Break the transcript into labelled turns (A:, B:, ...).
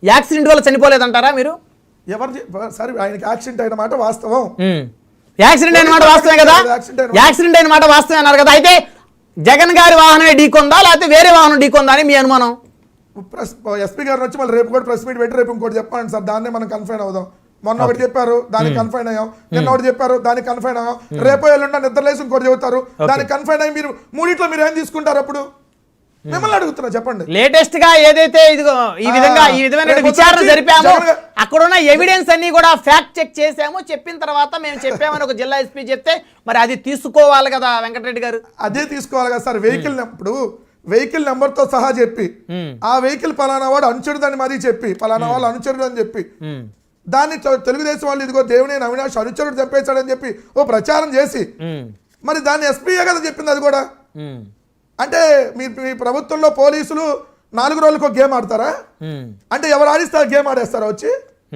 A: Accident వల్ల చనిపోలేదంటారా మీరు?
B: ఎవరు సరే ఆయనకి యాక్సిడెంట్ అయిన మాట వాస్తవం.
A: యాక్సిడెంట్ అయిన మాట వాస్తవమే కదా, యాక్సిడెంట్ అయిన మాట వాస్తవమే అన్నారు కదా. అయితే జగన్ గారి వాహనమే ఢీకొందా లేకపోతే వేరే వాహనం ఢీకొందా అని మీ అనుమానం?
B: ఎస్పీ గారు వచ్చి మళ్ళీ రేపు కూడా ప్రెస్ మీట్ పెట్టి రేపు ఇంకోటి చెప్పండి సార్, దాన్నే మనం కన్ఫైన్ అవుదాం. మొన్న ఒకటి చెప్పారు దానికి కన్ఫైన్ అయ్యాం, నిన్న ఒకటి చెప్పారు దానికి కన్ఫైన్ అయ్యాం, రేపు ఎల్లుండి నిద్రలేసి ఇంకోటి చెబుతారు దానికి కన్ఫైన్ అయ్యి మీరు మూడిట్లో మీరు ఏం తీసుకుంటారు? అప్పుడు మిమ్మల్ని అడుగుతున్నా చెప్పండి.
A: లేటెస్ట్ గా ఏదైతే ఇదిగో ఈ విధమైన విచారణ జరిపామో అక్కడున్న ఎవిడెన్స్ అన్ని కూడా ఫ్యాక్ట్ చెక్ చేసాము, చెప్పిన తర్వాత మేము చెప్పామని ఒక జిల్లా ఎస్పీ చెప్తే మరి అది తీసుకోవాలి కదా వెంకటరెడ్డి గారు?
B: అదే తీసుకోవాలి కదా సార్. వెహికల్ నెంబర్ తో సహా చెప్పి ఆ వెహికల్ పలానా వాడు అనుచరుడు అని మరీ చెప్పి పలానా వాళ్ళు అనుచరుడు అని చెప్పి దాన్ని తెలుగుదేశం వాళ్ళు ఇదిగో దేవినేని అవినాష్ అనుచరుడు చంపేశాడని చెప్పి ఓ ప్రచారం చేసి మరి దాన్ని ఎస్పీయే కదా చెప్పింది. అది కూడా అంటే మీ ప్రభుత్వంలో పోలీసులు 4 రోజులకు ఒక గేమ్ ఆడతారా? అంటే ఎవరు ఆడిస్తే గేమ్ ఆడేస్తారా వచ్చి?